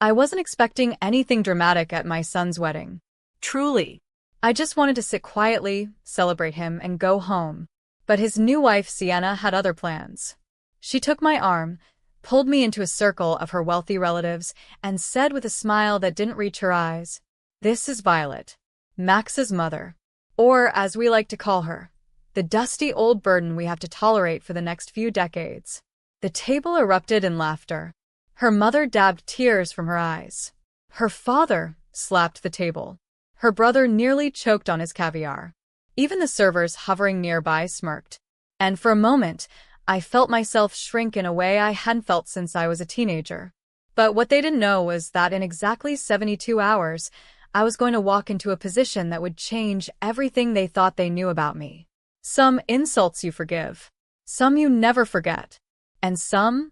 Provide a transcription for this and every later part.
I wasn't expecting anything dramatic at my son's wedding. Truly. I just wanted to sit quietly, celebrate him, and go home. But his new wife, Sienna, had other plans. She took my arm, pulled me into a circle of her wealthy relatives, and said with a smile that didn't reach her eyes, "This is Violet, Max's mother. Or, as we like to call her, the dusty old burden we have to tolerate for the next few decades." The table erupted in laughter. Her mother dabbed tears from her eyes. Her father slapped the table. Her brother nearly choked on his caviar. Even the servers hovering nearby smirked. And for a moment, I felt myself shrink in a way I hadn't felt since I was a teenager. But what they didn't know was that in exactly 72 hours, I was going to walk into a position that would change everything they thought they knew about me. Some insults you forgive. Some you never forget. And some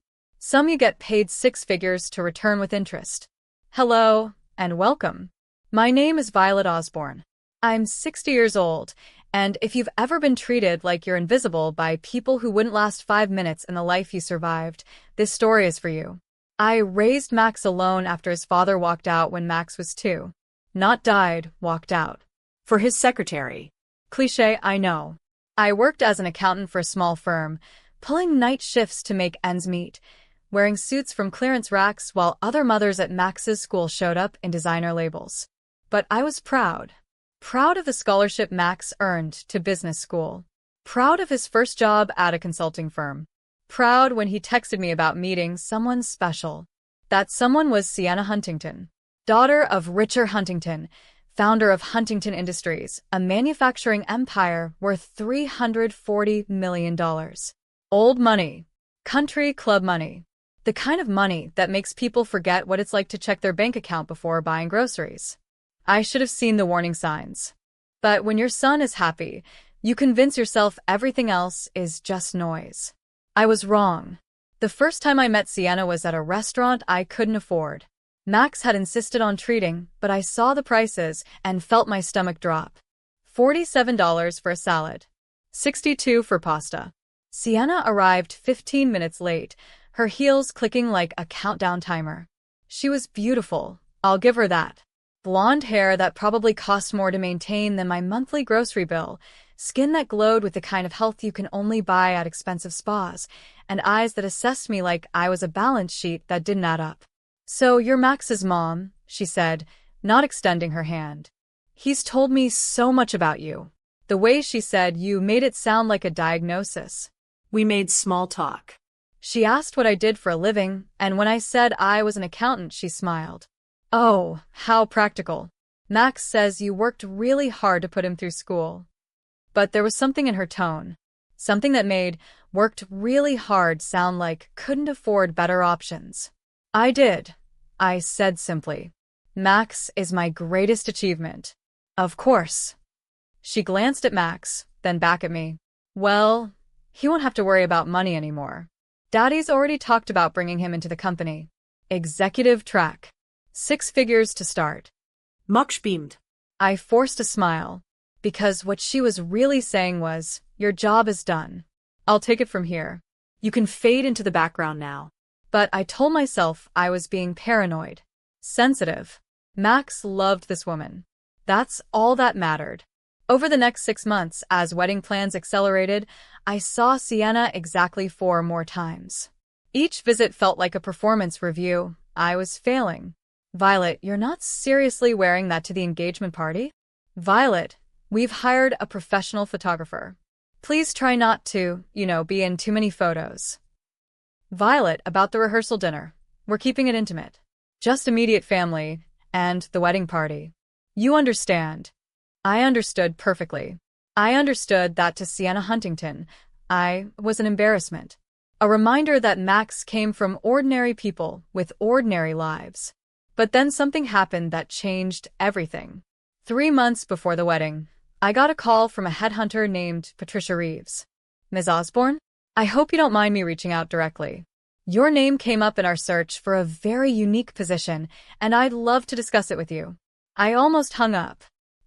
you get paid six figures to return with interest. Hello, and welcome. My name is Violet Osborne. I'm 60 years old, and if you've ever been treated like you're invisible by people who wouldn't last 5 minutes in the life you survived, this story is for you. I raised Max alone after his father walked out when Max was 2. Not died, walked out. For his secretary. Cliché, I know. I worked as an accountant for a small firm, pulling night shifts to make ends meet, wearing suits from clearance racks while other mothers at Max's school showed up in designer labels. But I was proud. Proud of the scholarship Max earned to business school. Proud of his first job at a consulting firm. Proud when he texted me about meeting someone special. That someone was Sienna Huntington, daughter of Richard Huntington, founder of Huntington Industries, a manufacturing empire worth $340 million. Old money. Country club money. The kind of money that makes people forget what it's like to check their bank account before buying groceries. I should have seen the warning signs. But when your son is happy, you convince yourself everything else is just noise. I was wrong. The first time I met Sienna was at a restaurant I couldn't afford. Max had insisted on treating, but I saw the prices and felt my stomach drop. $47 for a salad. $62 for pasta. Sienna arrived 15 minutes late, her heels clicking like a countdown timer. She was beautiful, I'll give her that. Blonde hair that probably cost more to maintain than my monthly grocery bill, skin that glowed with the kind of health you can only buy at expensive spas, and eyes that assessed me like I was a balance sheet that didn't add up. "So you're Max's mom," she said, not extending her hand. "He's told me so much about you." The way she said you made it sound like a diagnosis. We made small talk. She asked what I did for a living, and when I said I was an accountant, she smiled. "Oh, how practical. Max says you worked really hard to put him through school." But there was something in her tone. Something that made "worked really hard" sound like couldn't afford better options. "I did," I said simply. "Max is my greatest achievement." "Of course." She glanced at Max, then back at me. "Well, he won't have to worry about money anymore. Daddy's already talked about bringing him into the company. Executive track. 6 figures to start." Much beamed. I forced a smile, because what she was really saying was, "Your job is done. I'll take it from here. You can fade into the background now." But I told myself I was being paranoid. Sensitive. Max loved this woman. That's all that mattered. Over the next 6 months, as wedding plans accelerated, I saw Sienna exactly 4 more times. Each visit felt like a performance review. I was failing. "Violet, you're not seriously wearing that to the engagement party?" "Violet, we've hired a professional photographer. Please try not to, be in too many photos." "Violet, about the rehearsal dinner. We're keeping it intimate. Just immediate family, and the wedding party. You understand." I understood perfectly. I understood that to Sienna Huntington, I was an embarrassment. A reminder that Max came from ordinary people with ordinary lives. But then something happened that changed everything. 3 months before the wedding, I got a call from a headhunter named Patricia Reeves. "Ms. Osborne? I hope you don't mind me reaching out directly. Your name came up in our search for a very unique position, and I'd love to discuss it with you." I almost hung up.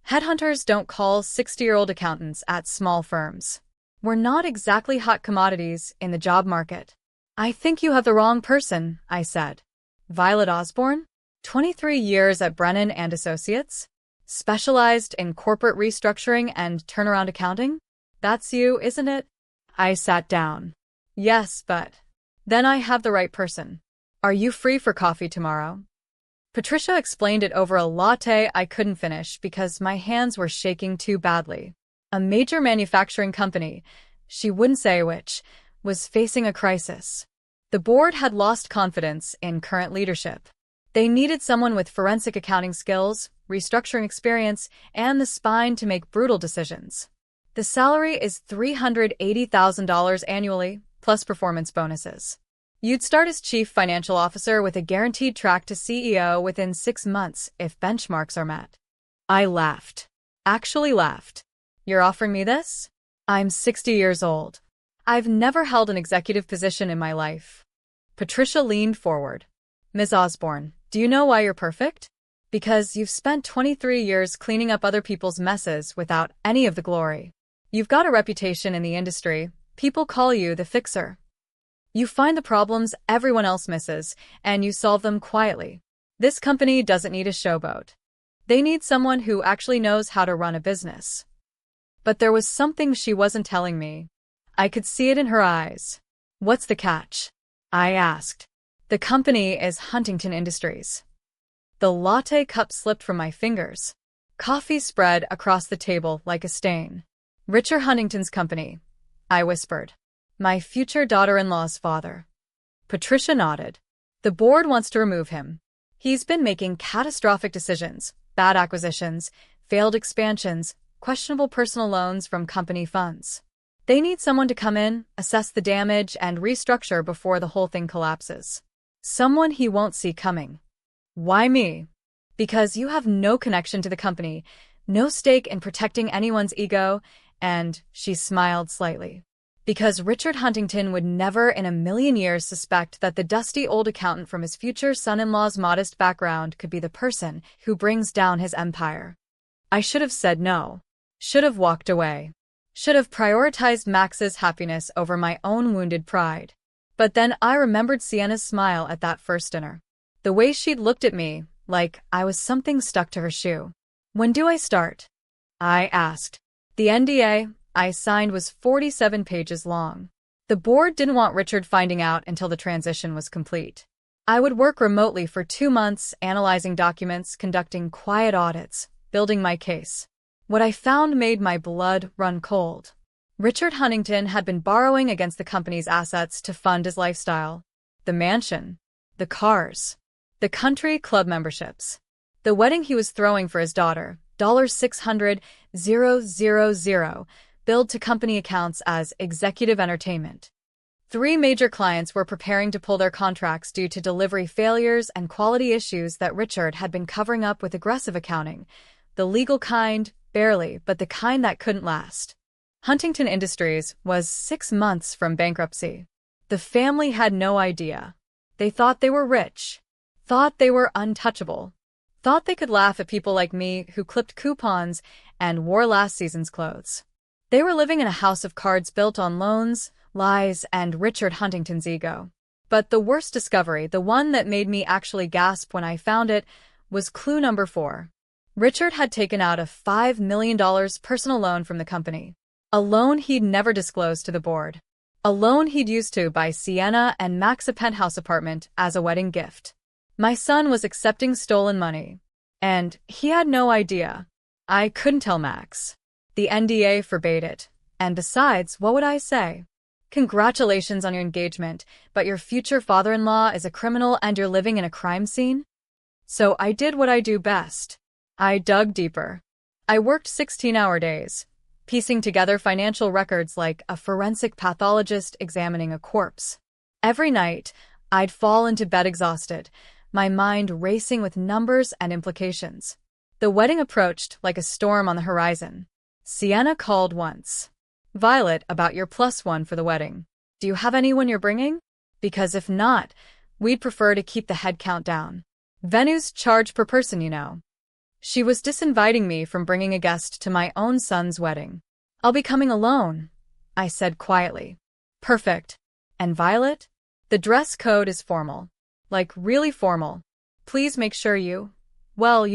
Headhunters don't call 60-year-old accountants at small firms. We're not exactly hot commodities in the job market. "I think you have the wrong person," I said. "Violet Osborne?" 23 years at Brennan and Associates? Specialized in corporate restructuring and turnaround accounting? That's you, isn't it? I sat down. Yes, but then I have the right person. Are you free for coffee tomorrow? Patricia explained it over a latte I couldn't finish because my hands were shaking too badly. A major manufacturing company, she wouldn't say which, was facing a crisis. The board had lost confidence in current leadership. They needed someone with forensic accounting skills, restructuring experience, and the spine to make brutal decisions. The salary is $380,000 annually, plus performance bonuses. You'd start as chief financial officer with a guaranteed track to CEO within 6 months if benchmarks are met. I laughed. Actually laughed. You're offering me this? I'm 60 years old. I've never held an executive position in my life. Patricia leaned forward. Ms. Osborne, do you know why you're perfect? Because you've spent 23 years cleaning up other people's messes without any of the glory. You've got a reputation in the industry. People call you the fixer. You find the problems everyone else misses, and you solve them quietly. This company doesn't need a showboat. They need someone who actually knows how to run a business. But there was something she wasn't telling me. I could see it in her eyes. What's the catch? I asked. The company is Huntington Industries. The latte cup slipped from my fingers. Coffee spread across the table like a stain. Richard Huntington's company, I whispered. My future daughter-in-law's father. Patricia nodded. The board wants to remove him. He's been making catastrophic decisions, bad acquisitions, failed expansions, questionable personal loans from company funds. They need someone to come in, assess the damage, and restructure before the whole thing collapses. Someone he won't see coming. Why me? Because you have no connection to the company, no stake in protecting anyone's ego, and she smiled slightly. Because Richard Huntington would never in a million years suspect that the dusty old accountant from his future son-in-law's modest background could be the person who brings down his empire. I should have said no. Should have walked away. Should have prioritized Max's happiness over my own wounded pride. But then I remembered Sienna's smile at that first dinner. The way she'd looked at me, like I was something stuck to her shoe. When do I start? I asked. The NDA I signed was 47 pages long. The board didn't want Richard finding out until the transition was complete. I would work remotely for 2 months, analyzing documents, conducting quiet audits, building my case. What I found made my blood run cold. Richard Huntington had been borrowing against the company's assets to fund his lifestyle. The mansion, the cars, the country club memberships, the wedding he was throwing for his daughter, $600,000, billed to company accounts as executive entertainment. 3 major clients were preparing to pull their contracts due to delivery failures and quality issues that Richard had been covering up with aggressive accounting. The legal kind, barely, but the kind that couldn't last. Huntington Industries was 6 months from bankruptcy. The family had no idea. They thought they were rich. Thought they were untouchable. Thought they could laugh at people like me who clipped coupons and wore last season's clothes. They were living in a house of cards built on loans, lies, and Richard Huntington's ego. But the worst discovery, the one that made me actually gasp when I found it, was clue number 4. Richard had taken out a $5 million personal loan from the company. A loan he'd never disclosed to the board. A loan he'd used to buy Sienna and Max a penthouse apartment as a wedding gift. My son was accepting stolen money. And he had no idea. I couldn't tell Max. The NDA forbade it. And besides, what would I say? Congratulations on your engagement, but your future father-in-law is a criminal and you're living in a crime scene? So I did what I do best. I dug deeper. I worked 16-hour days, piecing together financial records like a forensic pathologist examining a corpse. Every night, I'd fall into bed exhausted, my mind racing with numbers and implications. The wedding approached like a storm on the horizon. Sienna called once. Violet, about your +1 for the wedding. Do you have anyone you're bringing? Because if not, we'd prefer to keep the head count down. Venues charge per person, you know. She was disinviting me from bringing a guest to my own son's wedding. I'll be coming alone, I said quietly. Perfect. And Violet? The dress code is formal. Like really formal. Please make sure you, well,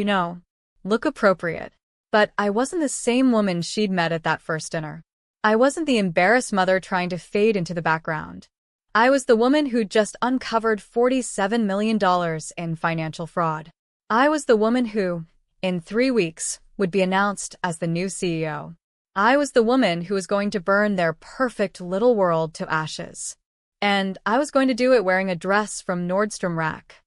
look appropriate. But I wasn't the same woman she'd met at that first dinner. I wasn't the embarrassed mother trying to fade into the background. I was the woman who'd just uncovered $47 million in financial fraud. I was the woman who, in 3 weeks, would be announced as the new CEO. I was the woman who was going to burn their perfect little world to ashes. And I was going to do it wearing a dress from Nordstrom Rack.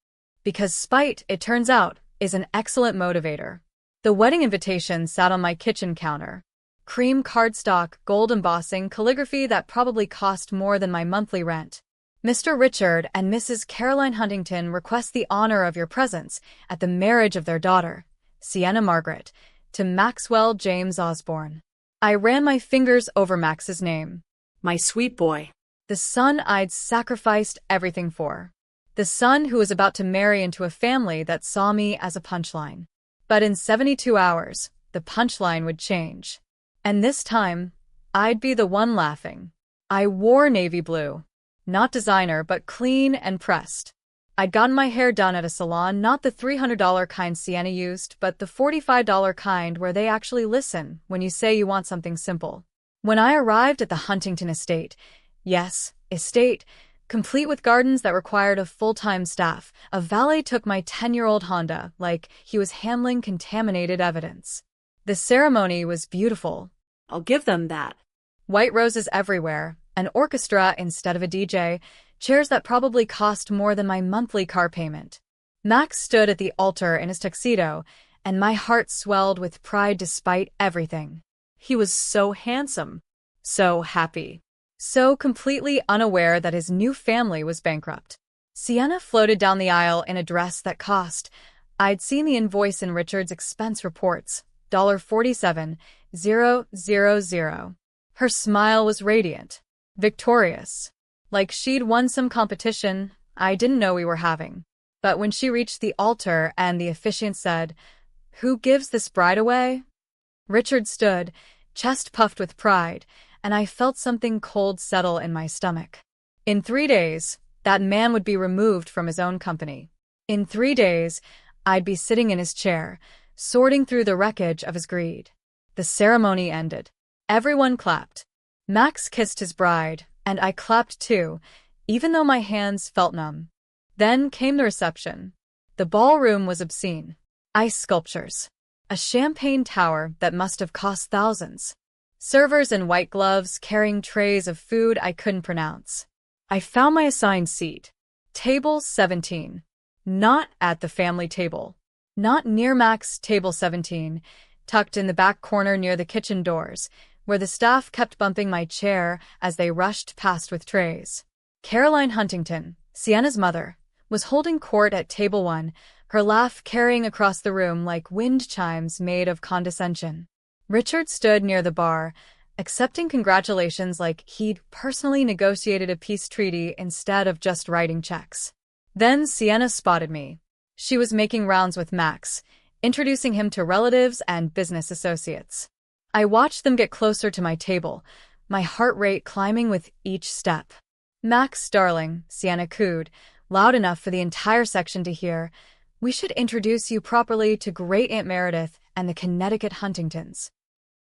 Because spite, it turns out, is an excellent motivator. The wedding invitation sat on my kitchen counter. Cream cardstock, gold embossing, calligraphy that probably cost more than my monthly rent. Mr. Richard and Mrs. Caroline Huntington request the honor of your presence at the marriage of their daughter, Sienna Margaret, to Maxwell James Osborne. I ran my fingers over Max's name. My sweet boy. The son I'd sacrificed everything for. The son who was about to marry into a family that saw me as a punchline. But in 72 hours, the punchline would change. And this time, I'd be the one laughing. I wore navy blue. Not designer, but clean and pressed. I'd gotten my hair done at a salon, not the $300 kind Sienna used, but the $45 kind where they actually listen when you say you want something simple. When I arrived at the Huntington estate, yes, estate, complete with gardens that required a full-time staff, a valet took my 10-year-old Honda like he was handling contaminated evidence. The ceremony was beautiful. I'll give them that. White roses everywhere, an orchestra instead of a DJ, chairs that probably cost more than my monthly car payment. Max stood at the altar in his tuxedo, and my heart swelled with pride despite everything. He was so handsome, so happy, so completely unaware that his new family was bankrupt. Sienna floated down the aisle in a dress that cost, I'd seen the invoice in Richard's expense reports, $47,000. Her smile was radiant, victorious. Like she'd won some competition I didn't know we were having. But when she reached the altar and the officiant said, "Who gives this bride away?" Richard stood, chest puffed with pride, and I felt something cold settle in my stomach. In 3 days, that man would be removed from his own company. In 3 days, I'd be sitting in his chair, sorting through the wreckage of his greed. The ceremony ended. Everyone clapped. Max kissed his bride, and I clapped too, even though my hands felt numb. Then came the reception. The ballroom was obscene. Ice sculptures. A champagne tower that must have cost thousands. Servers in white gloves carrying trays of food I couldn't pronounce. I found my assigned seat. Table 17. Not at the family table. Not near Max, table 17, tucked in the back corner near the kitchen doors, where the staff kept bumping my chair as they rushed past with trays. Caroline Huntington, Sienna's mother, was holding court at table 1, her laugh carrying across the room like wind chimes made of condescension. Richard stood near the bar, accepting congratulations like he'd personally negotiated a peace treaty instead of just writing checks. Then Sienna spotted me. She was making rounds with Max, introducing him to relatives and business associates. I watched them get closer to my table, my heart rate climbing with each step. "Max, darling," Sienna cooed, loud enough for the entire section to hear, "we should introduce you properly to Great Aunt Meredith and the Connecticut Huntingtons."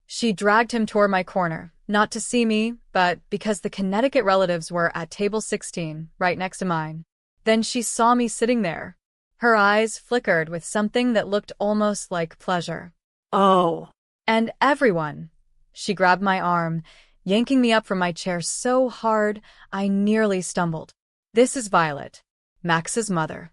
She dragged him toward my corner, not to see me, but because the Connecticut relatives were at table 16, right next to mine. Then she saw me sitting there. Her eyes flickered with something that looked almost like pleasure. Oh. And everyone. She grabbed my arm, yanking me up from my chair so hard I nearly stumbled. "This is Violet, Max's mother."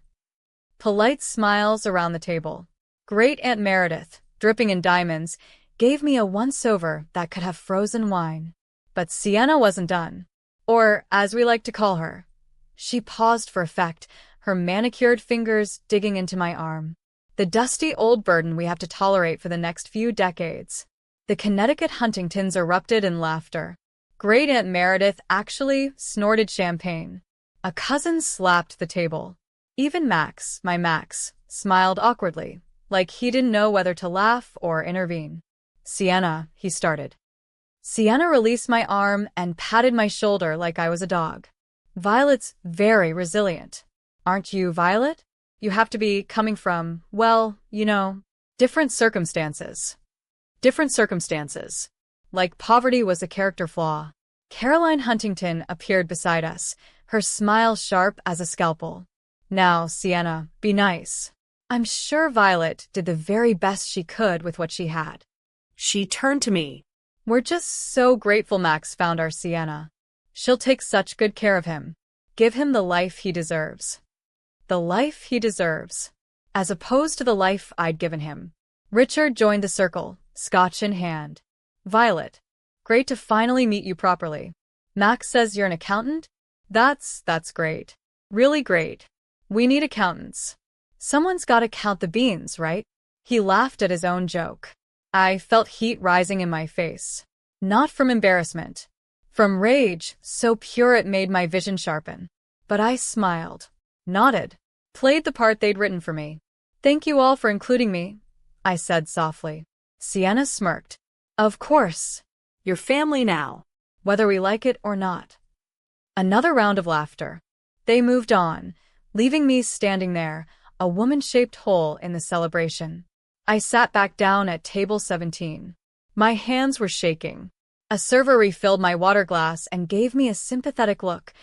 Polite smiles around the table. Great Aunt Meredith, dripping in diamonds, gave me a once-over that could have frozen wine. But Sienna wasn't done. Or, as we like to call her. She paused for effect, her manicured fingers digging into my arm. The dusty old burden we have to tolerate for the next few decades. The Connecticut Huntingtons erupted in laughter. Great Aunt Meredith actually snorted champagne. A cousin slapped the table. Even Max, my Max, smiled awkwardly, like he didn't know whether to laugh or intervene. "Sienna," he started. Sienna released my arm and patted my shoulder like I was a dog. "Violet's very resilient. Aren't you, Violet?" You have to be coming from, well, different circumstances. Different circumstances. Like poverty was a character flaw. Caroline Huntington appeared beside us, her smile sharp as a scalpel. Now, Sienna, be nice. I'm sure Violet did the very best she could with what she had. She turned to me. We're just so grateful Max found our Sienna. She'll take such good care of him. Give him the life he deserves. The life he deserves. As opposed to the life I'd given him. Richard joined the circle, scotch in hand. Violet. Great to finally meet you properly. Max says you're an accountant? That's great. Really great. We need accountants. Someone's gotta count the beans, right? He laughed at his own joke. I felt heat rising in my face. Not from embarrassment. From rage, so pure it made my vision sharpen. But I smiled. Nodded. Played the part they'd written for me. Thank you all for including me, I said softly. Sienna smirked. Of course. Your family now. Whether we like it or not. Another round of laughter. They moved on, leaving me standing there, a woman-shaped hole in the celebration. I sat back down at table 17. My hands were shaking. A server refilled my water glass and gave me a sympathetic look,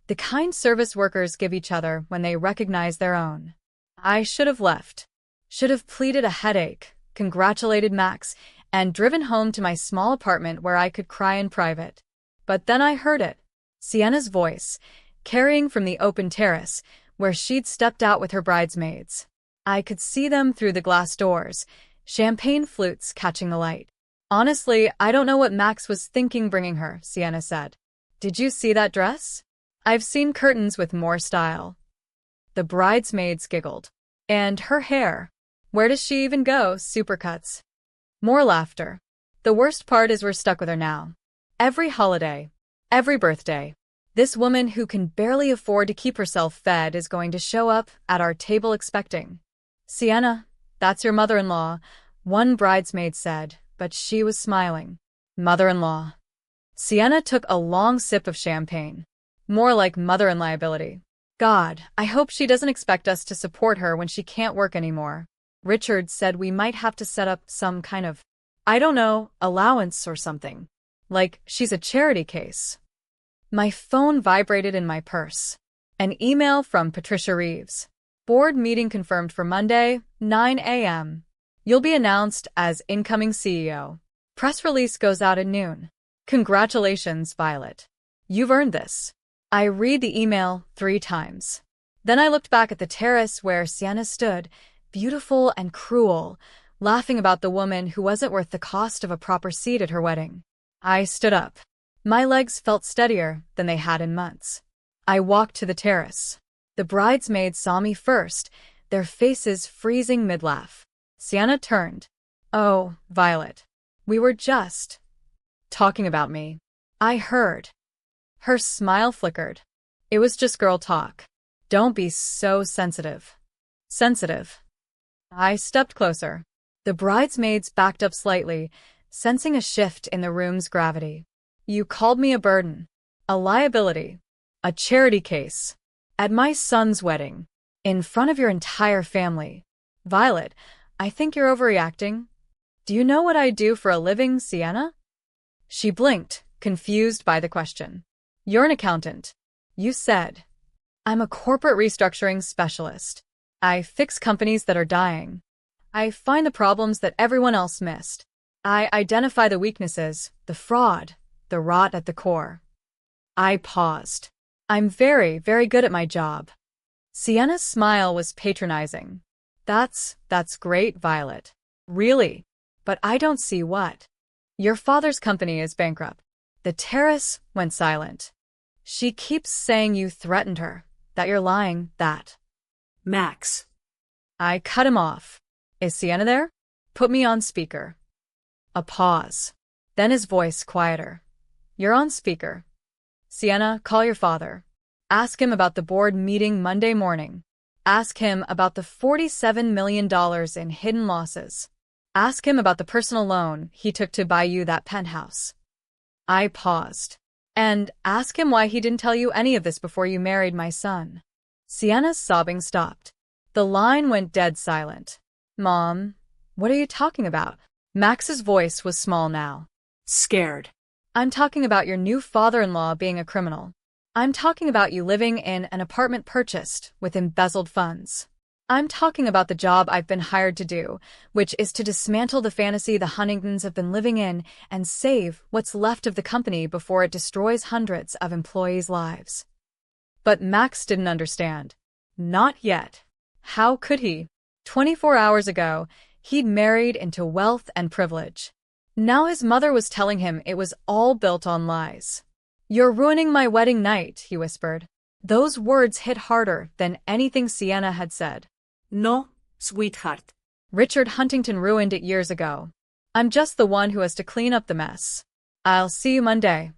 the kind service workers give each other when they recognize their own. I should have left. Should have pleaded a headache, congratulated Max, and driven home to my small apartment where I could cry in private. But then I heard it. Sienna's voice, carrying from the open terrace, where she'd stepped out with her bridesmaids. I could see them through the glass doors, champagne flutes catching the light. Honestly, I don't know what Max was thinking bringing her, Sienna said. Did you see that dress? I've seen curtains with more style. The bridesmaids giggled. And her hair. Where does she even go? Supercuts. More laughter. The worst part is we're stuck with her now. Every holiday. Every birthday. This woman who can barely afford to keep herself fed is going to show up at our table expecting. Sienna, that's your mother-in-law, one bridesmaid said, but she was smiling. Mother-in-law. Sienna took a long sip of champagne. More like mother-in-liability. God, I hope she doesn't expect us to support her when she can't work anymore. Richard said we might have to set up some kind of, I don't know, allowance or something. Like she's a charity case. My phone vibrated in my purse. An email from Patricia Reeves. Board meeting confirmed for Monday, 9 a.m. You'll be announced as incoming CEO. Press release goes out at noon. Congratulations, Violet. You've earned this. I read the email 3 times. Then I looked back at the terrace where Sienna stood, beautiful and cruel, laughing about the woman who wasn't worth the cost of a proper seat at her wedding. I stood up. My legs felt steadier than they had in months. I walked to the terrace. The bridesmaids saw me first, their faces freezing mid-laugh. Sienna turned. Oh, Violet. We were just talking about me. I heard. Her smile flickered. It was just girl talk. Don't be so sensitive. Sensitive. I stepped closer. The bridesmaids backed up slightly, sensing a shift in the room's gravity. You called me a burden. A liability. A charity case. At my son's wedding. In front of your entire family. Violet, I think you're overreacting. Do you know what I do for a living, Sienna? She blinked, confused by the question. You're an accountant. You said. I'm a corporate restructuring specialist. I fix companies that are dying. I find the problems that everyone else missed. I identify the weaknesses, the fraud, the rot at the core. I paused. I'm very, very good at my job. Sienna's smile was patronizing. That's great, Violet. Really? But I don't see what. Your father's company is bankrupt. The terrace went silent. She keeps saying you threatened her, that you're lying, that. Max. I cut him off. Is Sienna there? Put me on speaker. A pause. Then his voice quieter. You're on speaker. Sienna, call your father. Ask him about the board meeting Monday morning. Ask him about the $47 million in hidden losses. Ask him about the personal loan he took to buy you that penthouse. I paused. And ask him why he didn't tell you any of this before you married my son. Sienna's sobbing stopped. The line went dead silent. Mom, what are you talking about? Max's voice was small now. Scared. I'm talking about your new father-in-law being a criminal. I'm talking about you living in an apartment purchased with embezzled funds. I'm talking about the job I've been hired to do, which is to dismantle the fantasy the Huntingtons have been living in and save what's left of the company before it destroys hundreds of employees' lives. But Max didn't understand. Not yet. How could he? 24 hours ago, he'd married into wealth and privilege. Now his mother was telling him it was all built on lies. "You're ruining my wedding night," he whispered. Those words hit harder than anything Sienna had said. No, sweetheart. Richard Huntington ruined it years ago. I'm just the one who has to clean up the mess. I'll see you Monday.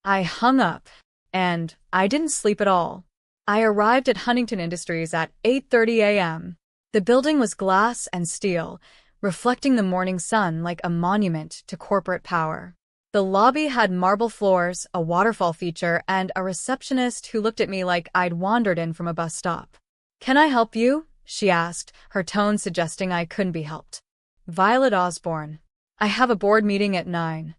I hung up, and I didn't sleep at all. I arrived at Huntington Industries at 8:30 a.m. The building was glass and steel, reflecting the morning sun like a monument to corporate power. The lobby had marble floors, a waterfall feature, and a receptionist who looked at me like I'd wandered in from a bus stop. "Can I help you?" she asked, her tone suggesting I couldn't be helped. "Violet Osborne. I have a board meeting at 9.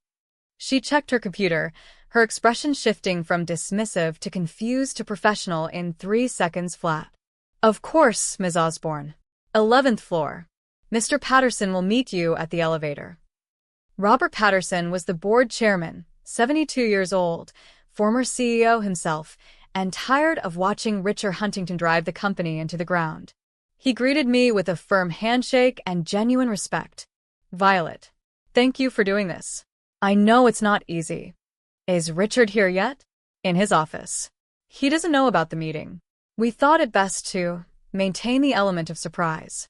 She checked her computer, her expression shifting from dismissive to confused to professional in 3 seconds flat. "Of course, Ms. Osborne. 11th floor. Mr. Patterson will meet you at the elevator." Robert Patterson was the board chairman, 72 years old, former CEO himself, and tired of watching Richard Huntington drive the company into the ground. He greeted me with a firm handshake and genuine respect. "Violet, thank you for doing this. I know it's not easy. Is Richard here yet?" "In his office. He doesn't know about the meeting. We thought it best to maintain the element of surprise."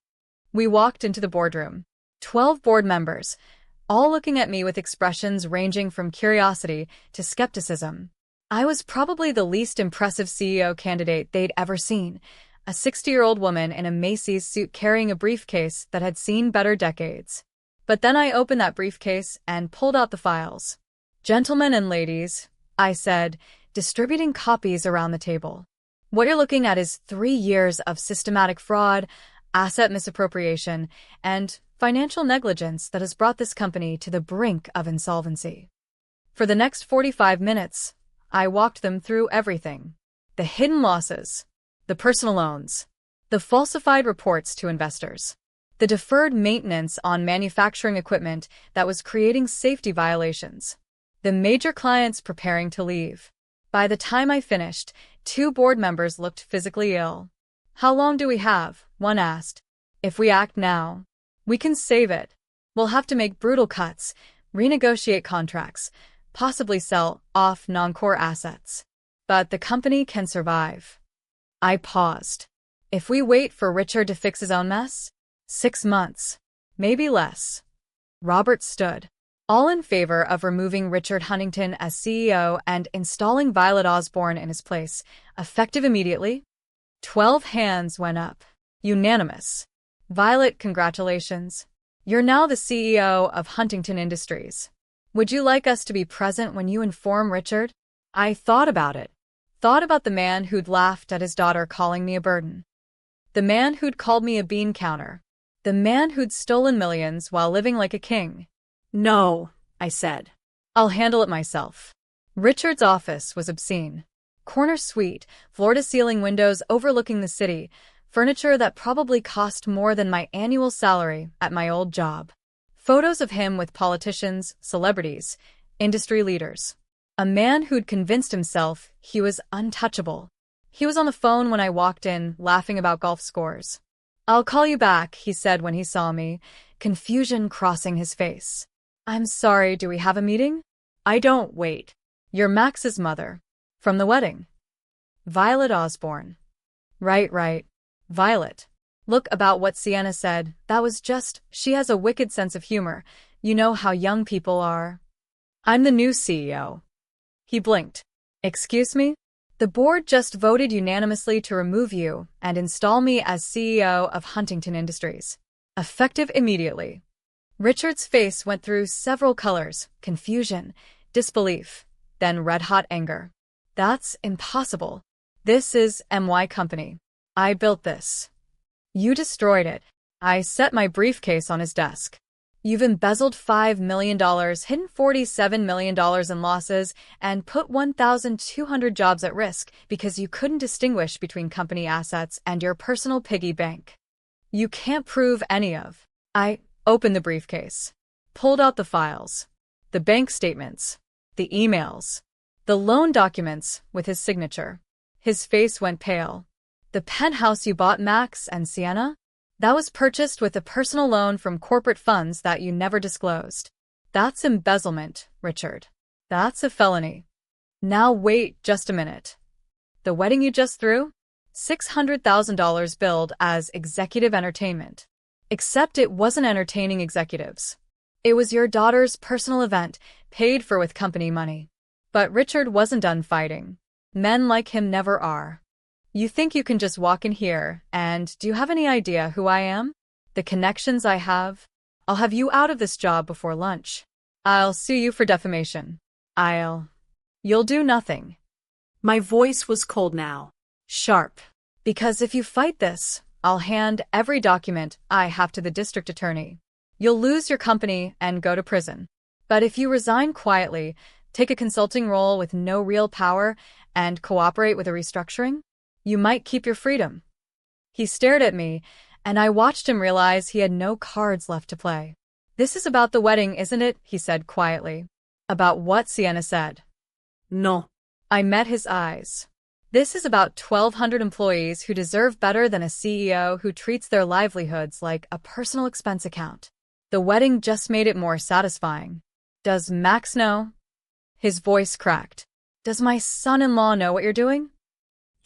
We walked into the boardroom. 12 board members, all looking at me with expressions ranging from curiosity to skepticism. I was probably the least impressive CEO candidate they'd ever seen, a 60-year-old woman in a Macy's suit carrying a briefcase that had seen better decades. But then I opened that briefcase and pulled out the files. "Gentlemen and ladies," I said, distributing copies around the table. "What you're looking at is 3 years of systematic fraud, asset misappropriation, and financial negligence that has brought this company to the brink of insolvency." For the next 45 minutes, I walked them through everything. The hidden losses, the personal loans, the falsified reports to investors, the deferred maintenance on manufacturing equipment that was creating safety violations, the major clients preparing to leave. By the time I finished, 2 board members looked physically ill. "How long do we have?" one asked. "If we act now, we can save it. We'll have to make brutal cuts, renegotiate contracts, possibly sell off non-core assets. But the company can survive." I paused. "If we wait for Richard to fix his own mess? 6 months. Maybe less." Robert stood. "All in favor of removing Richard Huntington as CEO and installing Violet Osborne in his place, effective immediately?" 12 hands went up. Unanimous. "Violet, congratulations. You're now the CEO of Huntington Industries. Would you like us to be present when you inform Richard?" I thought about it. Thought about the man who'd laughed at his daughter calling me a burden. The man who'd called me a bean counter. The man who'd stolen millions while living like a king. No, I said. "I'll handle it myself." Richard's office was obscene. Corner suite, floor-to-ceiling windows overlooking the city, furniture that probably cost more than my annual salary at my old job. Photos of him with politicians, celebrities, industry leaders. A man who'd convinced himself he was untouchable. He was on the phone when I walked in, laughing about golf scores. "I'll call you back," he said when he saw me, confusion crossing his face. "I'm sorry, do we have a meeting?" "I don't, wait." "You're Max's mother. From the wedding." "Violet Osborne." Right. Violet. Look, about what Sienna said, that was just, she has a wicked sense of humor. You know how young people are. I'm the new CEO. He blinked. "Excuse me? The board just voted unanimously to remove you and install me as CEO of Huntington Industries. Effective immediately." Richard's face went through several colors, confusion, disbelief, then red-hot anger. "That's impossible. This is my company. I built this. You destroyed it. I set my briefcase on his desk. You've embezzled $5 million, hidden $47 million in losses, and put 1,200 jobs at risk because you couldn't distinguish between company assets and your personal piggy bank. You can't prove any of. I opened the briefcase, pulled out the files, the bank statements, the emails, the loan documents with his signature. His face went pale. The penthouse you bought, Max and Sienna? That was purchased with a personal loan from corporate funds that you never disclosed. That's embezzlement, Richard. That's a felony. Now wait just a minute. The wedding you just threw? $600,000 billed as executive entertainment. Except it wasn't entertaining executives. It was your daughter's personal event, paid for with company money. But Richard wasn't done fighting. Men like him never are. You think you can just walk in here, and do you have any idea who I am? The connections I have? I'll have you out of this job before lunch. I'll sue you for defamation. You'll do nothing. My voice was cold now. Sharp. Because if you fight this, I'll hand every document I have to the district attorney. You'll lose your company and go to prison. But if you resign quietly, take a consulting role with no real power, and cooperate with a restructuring, you might keep your freedom. He stared at me, and I watched him realize he had no cards left to play. This is about the wedding, isn't it? He said quietly. About what? Sienna said. No. I met his eyes. This is about 1,200 employees who deserve better than a CEO who treats their livelihoods like a personal expense account. The wedding just made it more satisfying. Does Max know? His voice cracked. Does my son-in-law know what you're doing?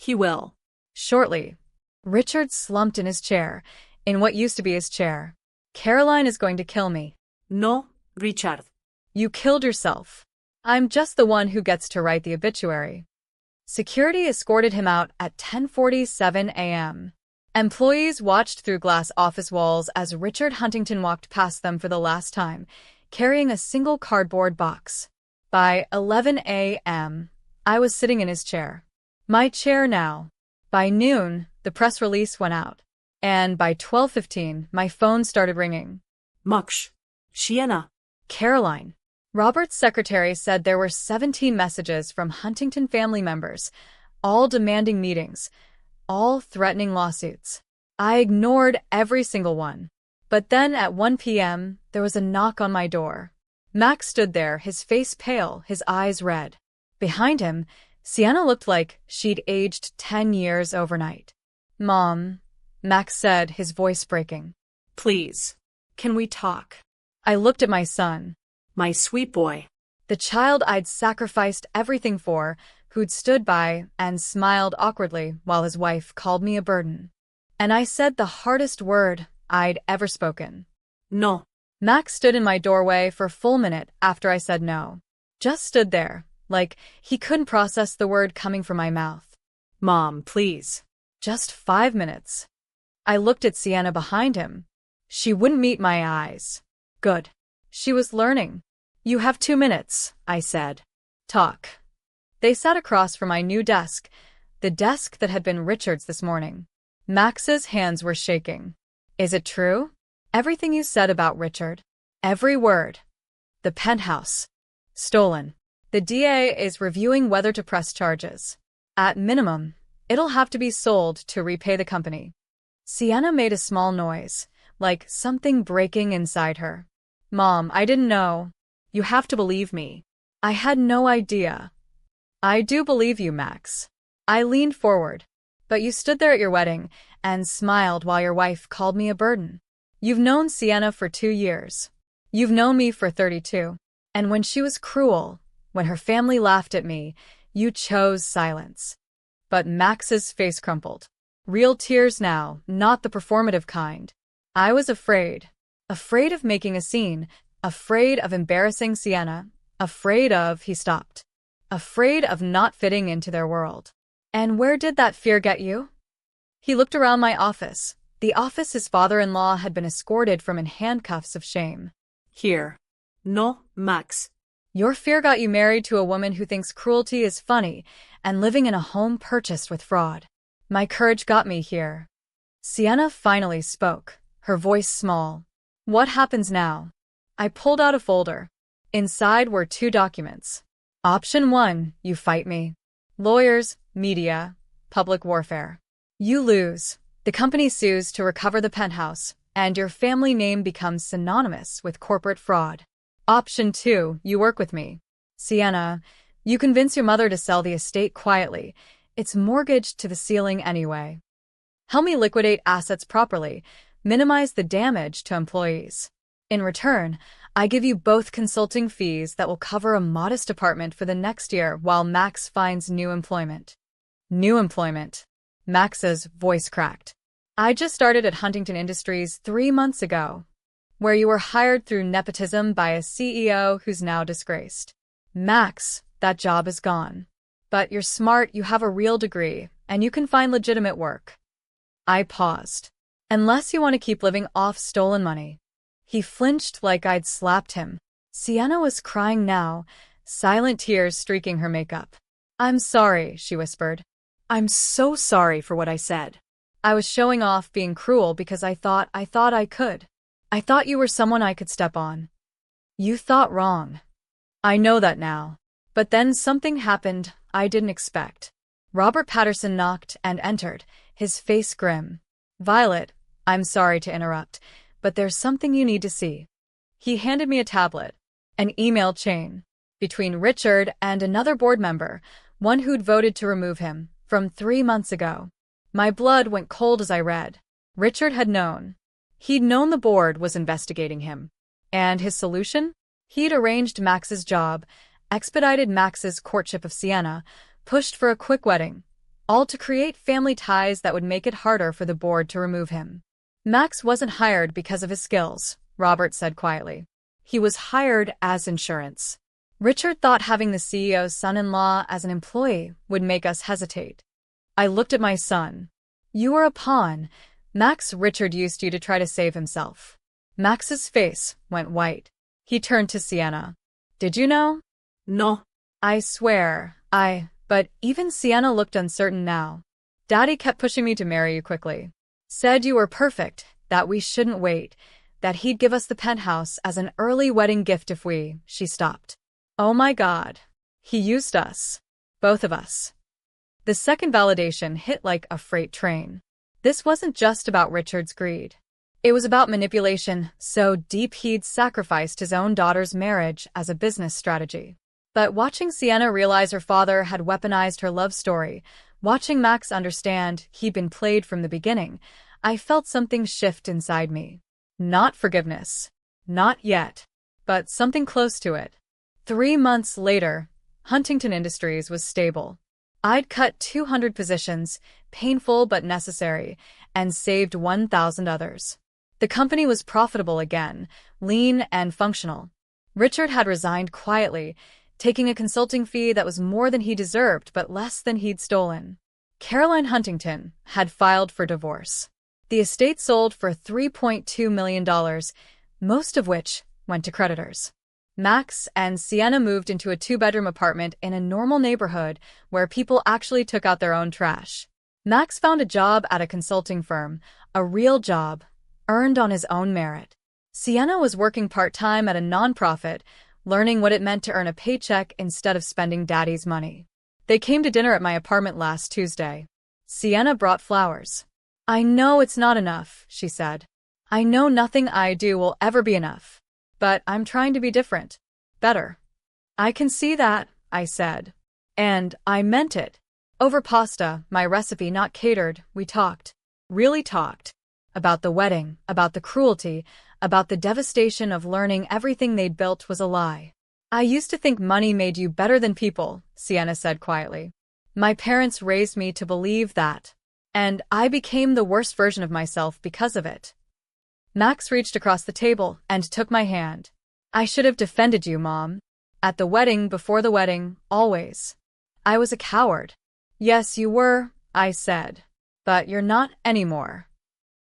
He will. Shortly. Richard slumped in his chair, in what used to be his chair. Caroline is going to kill me. No, Richard. You killed yourself. I'm just the one who gets to write the obituary. Security escorted him out at 10:47 a.m. Employees watched through glass office walls as Richard Huntington walked past them for the last time, carrying a single cardboard box. By 11 a.m., I was sitting in his chair. My chair now. By noon, the press release went out. And by 12:15, my phone started ringing. Max. Sienna. Caroline. Robert's secretary said there were 17 messages from Huntington family members, all demanding meetings, all threatening lawsuits. I ignored every single one. But then at 1 p.m., there was a knock on my door. Max stood there, his face pale, his eyes red. Behind him, Sienna looked like she'd aged 10 years overnight. Mom, Max said, his voice breaking. Please. Can we talk? I looked at my son. My sweet boy. The child I'd sacrificed everything for, who'd stood by and smiled awkwardly while his wife called me a burden. And I said the hardest word I'd ever spoken. No. Max stood in my doorway for a full minute after I said no. Just stood there, like he couldn't process the word coming from my mouth. Mom, please. Just 5 minutes. I looked at Sienna behind him. She wouldn't meet my eyes. Good. She was learning. You have 2 minutes, I said. Talk. They sat across from my new desk, the desk that had been Richard's this morning. Max's hands were shaking. Is it true? Everything you said about Richard? Every word. The penthouse. Stolen. The DA is reviewing whether to press charges. At minimum, it'll have to be sold to repay the company. Sienna made a small noise, like something breaking inside her. Mom, I didn't know. You have to believe me. I had no idea. I do believe you, Max. I leaned forward. But you stood there at your wedding and smiled while your wife called me a burden. You've known Sienna for 2 years. You've known me for 32. And when she was cruel, when her family laughed at me, you chose silence. But Max's face crumpled. Real tears now, not the performative kind. I was afraid. Afraid of making a scene, afraid of embarrassing Sienna, afraid of, he stopped. Afraid of not fitting into their world. And where did that fear get you? He looked around my office, the office his father-in-law had been escorted from in handcuffs of shame. Here. No, Max. Your fear got you married to a woman who thinks cruelty is funny and living in a home purchased with fraud. My courage got me here. Sienna finally spoke, her voice small. What happens now? I pulled out a folder. Inside were 2 documents. Option 1, you fight me. Lawyers, media, public warfare. You lose. The company sues to recover the penthouse, and your family name becomes synonymous with corporate fraud. Option 2, you work with me. Sienna, you convince your mother to sell the estate quietly. It's mortgaged to the ceiling anyway. Help me liquidate assets properly, minimize the damage to employees. In return, I give you both consulting fees that will cover a modest apartment for the next year while Max finds new employment. New employment. Max's voice cracked. I just started at Huntington Industries 3 months ago, where you were hired through nepotism by a CEO who's now disgraced. Max, that job is gone. But you're smart, you have a real degree, and you can find legitimate work. I paused. Unless you want to keep living off stolen money. He flinched like I'd slapped him. Sienna was crying now, silent tears streaking her makeup. I'm sorry, she whispered. I'm so sorry for what I said. I was showing off being cruel because I thought I could. I thought you were someone I could step on. You thought wrong. I know that now. But then something happened I didn't expect. Robert Patterson knocked and entered, his face grim. Violet, I'm sorry to interrupt, but there's something you need to see. He handed me a tablet, an email chain, between Richard and another board member, one who'd voted to remove him, from 3 months ago. My blood went cold as I read. Richard had known. He'd known the board was investigating him. And his solution? He'd arranged Max's job, expedited Max's courtship of Sienna, pushed for a quick wedding, all to create family ties that would make it harder for the board to remove him. Max wasn't hired because of his skills, Robert said quietly. He was hired as insurance. Richard thought having the CEO's son-in-law as an employee would make us hesitate. I looked at my son. You are a pawn. Max, Richard used you to try to save himself. Max's face went white. He turned to Sienna. Did you know? No. I swear, but even Sienna looked uncertain now. Daddy kept pushing me to marry you quickly. Said you were perfect, that we shouldn't wait, that he'd give us the penthouse as an early wedding gift if she stopped. Oh my God. He used us. Both of us. The second validation hit like a freight train. This wasn't just about Richard's greed. It was about manipulation so deep he'd sacrificed his own daughter's marriage as a business strategy. But watching Sienna realize her father had weaponized her love story, watching Max understand he'd been played from the beginning, I felt something shift inside me. Not forgiveness. Not yet. But something close to it. 3 months later, Huntington Industries was stable. I'd cut 200 positions, painful but necessary, and saved 1,000 others. The company was profitable again, lean and functional. Richard had resigned quietly, taking a consulting fee that was more than he deserved but less than he'd stolen. Caroline Huntington had filed for divorce. The estate sold for $3.2 million, most of which went to creditors. Max and Sienna moved into a 2-bedroom apartment in a normal neighborhood where people actually took out their own trash. Max found a job at a consulting firm, a real job, earned on his own merit. Sienna was working part-time at a nonprofit, learning what it meant to earn a paycheck instead of spending Daddy's money. They came to dinner at my apartment last Tuesday. Sienna brought flowers. I know it's not enough, she said. I know nothing I do will ever be enough. But I'm trying to be different. Better. I can see that, I said. And I meant it. Over pasta, my recipe not catered, we talked. Really talked. About the wedding, about the cruelty, about the devastation of learning everything they'd built was a lie. I used to think money made you better than people, Sienna said quietly. My parents raised me to believe that. And I became the worst version of myself because of it. Max reached across the table and took my hand. I should have defended you, Mom. At the wedding, before the wedding, always. I was a coward. Yes, you were, I said. But you're not anymore.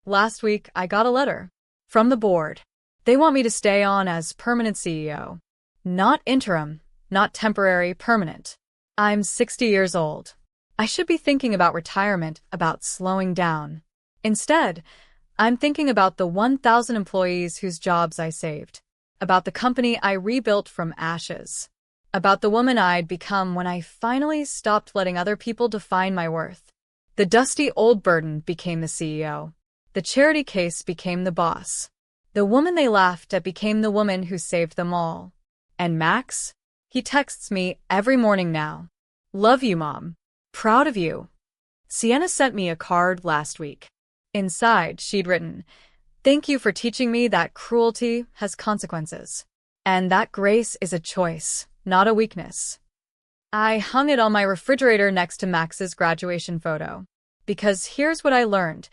Last week, I got a letter. From the board. They want me to stay on as permanent CEO. Not interim, not temporary, permanent. I'm 60 years old. I should be thinking about retirement, about slowing down. Instead, I'm thinking about the 1,000 employees whose jobs I saved, about the company I rebuilt from ashes, about the woman I'd become when I finally stopped letting other people define my worth. The dusty old burden became the CEO. The charity case became the boss. The woman they laughed at became the woman who saved them all. And Max? He texts me every morning now. Love you, Mom. Proud of you. Sienna sent me a card last week. Inside, she'd written, "Thank you for teaching me that cruelty has consequences. And that grace is a choice, not a weakness." I hung it on my refrigerator next to Max's graduation photo. Because here's what I learned.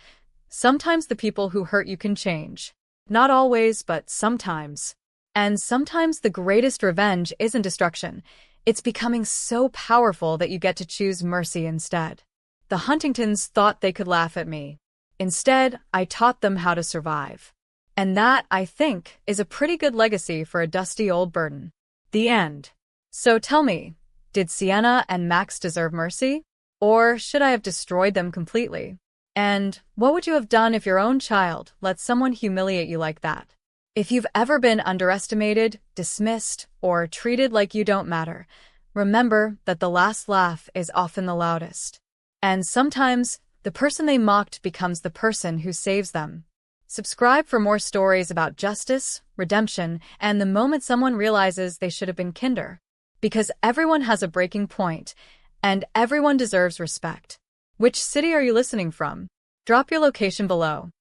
Sometimes the people who hurt you can change. Not always, but sometimes. And sometimes the greatest revenge isn't destruction. It's becoming so powerful that you get to choose mercy instead. The Huntingtons thought they could laugh at me. Instead, I taught them how to survive. And that, I think, is a pretty good legacy for a dusty old burden. The end. So tell me, did Sienna and Max deserve mercy? Or should I have destroyed them completely? And what would you have done if your own child let someone humiliate you like that? If you've ever been underestimated, dismissed, or treated like you don't matter, remember that the last laugh is often the loudest. And sometimes, the person they mocked becomes the person who saves them. Subscribe for more stories about justice, redemption, and the moment someone realizes they should have been kinder. Because everyone has a breaking point, and everyone deserves respect. Which city are you listening from? Drop your location below.